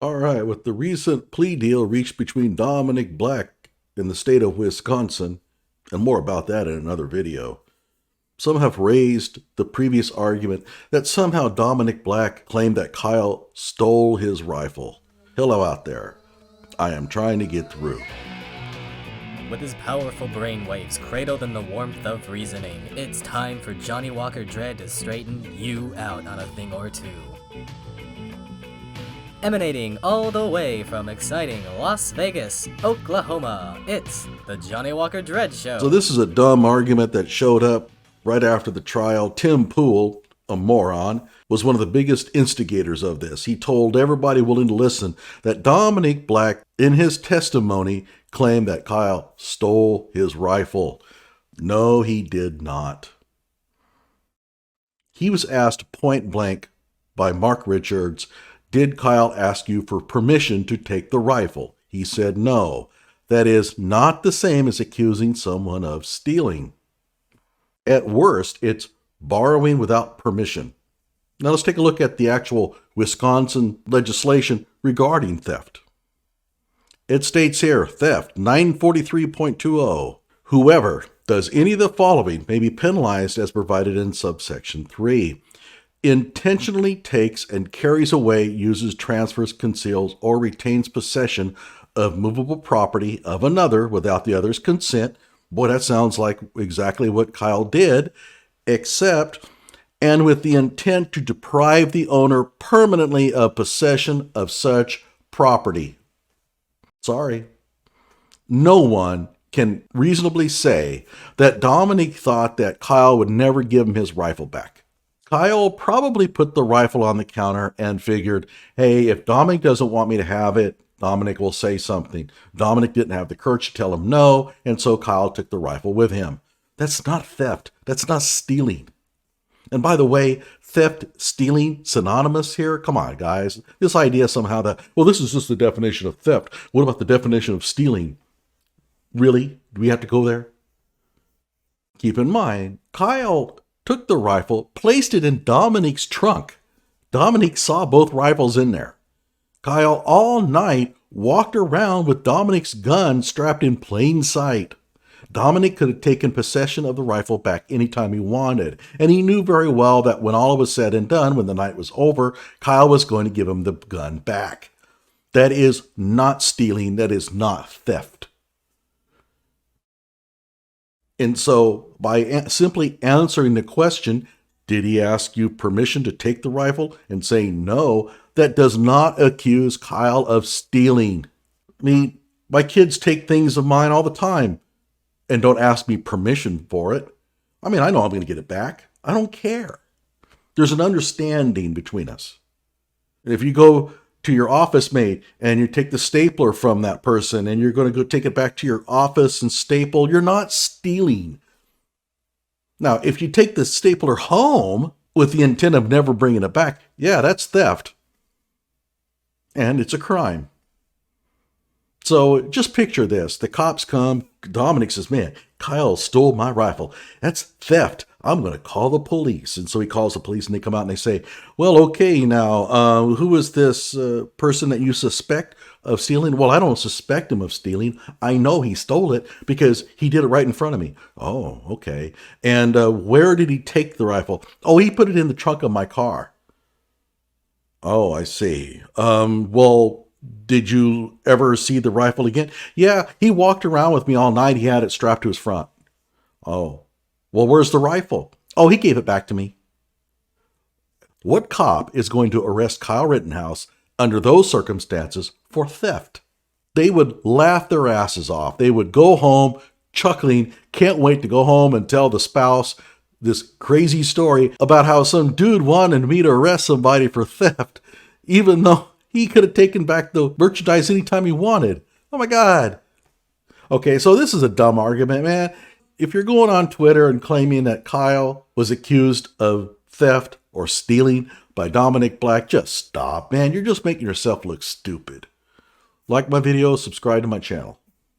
All right, with the recent plea deal reached between Dominick Black in the state of Wisconsin, and more about that in another video, some have raised the previous argument that somehow Dominick Black claimed that Kyle stole his rifle. Hello out there. I am trying to get through. With his powerful brainwaves cradled in the warmth of reasoning, it's time for Johnnie Walker Dread to straighten you out on a thing or two. Emanating all the way from exciting Las Vegas, Oklahoma, it's the Johnnie Walker Dread Show. So this is a dumb argument that showed up right after the trial. Tim Pool, a moron, was one of the biggest instigators of this. He told everybody willing to listen that Dominick Black, in his testimony, claimed that Kyle stole his rifle. No, he did not. He was asked point blank by Mark Richards, "Did Kyle ask you for permission to take the rifle?" He said no. That is not the same as accusing someone of stealing. At worst, it's borrowing without permission. Now let's take a look at the actual Wisconsin legislation regarding theft. It states here, theft 943.20. Whoever does any of the following may be penalized as provided in subsection 3. Intentionally takes and carries away, uses, transfers, conceals, or retains possession of movable property of another without the other's consent. Boy, that sounds like exactly what Kyle did, except, and with the intent to deprive the owner permanently of possession of such property. Sorry. No one can reasonably say that Dominick thought that Kyle would never give him his rifle back. Kyle probably put the rifle on the counter and figured, hey, if Dominick doesn't want me to have it, Dominick will say something. Dominick didn't have the courage to tell him no, and so Kyle took the rifle with him. That's not theft. That's not stealing. And by the way, theft, stealing, synonymous here? Come on, guys. This idea somehow that, well, this is just the definition of theft. What about the definition of stealing? Really? Do we have to go there? Keep in mind, Kyle took the rifle, placed it in Dominick's trunk. Dominick saw both rifles in there. Kyle all night walked around with Dominick's gun strapped in plain sight. Dominick could have taken possession of the rifle back anytime he wanted, and he knew very well that when all was said and done, when the night was over, Kyle was going to give him the gun back. That is not stealing. That is not theft. And so by simply answering the question, did he ask you permission to take the rifle, and saying no, that does not accuse Kyle of stealing. I mean, my kids take things of mine all the time and don't ask me permission for it. I mean, I know I'm going to get it back. I don't care. There's an understanding between us. And if you go to your office mate and you take the stapler from that person and you're going to go take it back to your office and staple, you're not stealing. Now, if you take the stapler home with the intent of never bringing it back, yeah, that's theft. And it's a crime. So just picture this. The cops come. Dominick says, man, Kyle stole my rifle. That's theft. I'm going to call the police. And so he calls the police and they come out and they say, well, okay, now, who is this person that you suspect of stealing? Well, I don't suspect him of stealing. I know he stole it because he did it right in front of me. Oh, okay. And where did he take the rifle? Oh, he put it in the trunk of my car. Oh, I see. Well, did you ever see the rifle again? Yeah, he walked around with me all night. He had it strapped to his front. Oh, well, where's the rifle? Oh, he gave it back to me. What cop is going to arrest Kyle Rittenhouse under those circumstances for theft? They would laugh their asses off. They would go home chuckling, can't wait to go home and tell the spouse this crazy story about how some dude wanted me to arrest somebody for theft, even though he could have taken back the merchandise anytime he wanted. Oh my God. Okay, so this is a dumb argument, man. If you're going on Twitter and claiming that Kyle was accused of theft or stealing by Dominick Black, just stop, man. You're just making yourself look stupid. Like my video, subscribe to my channel.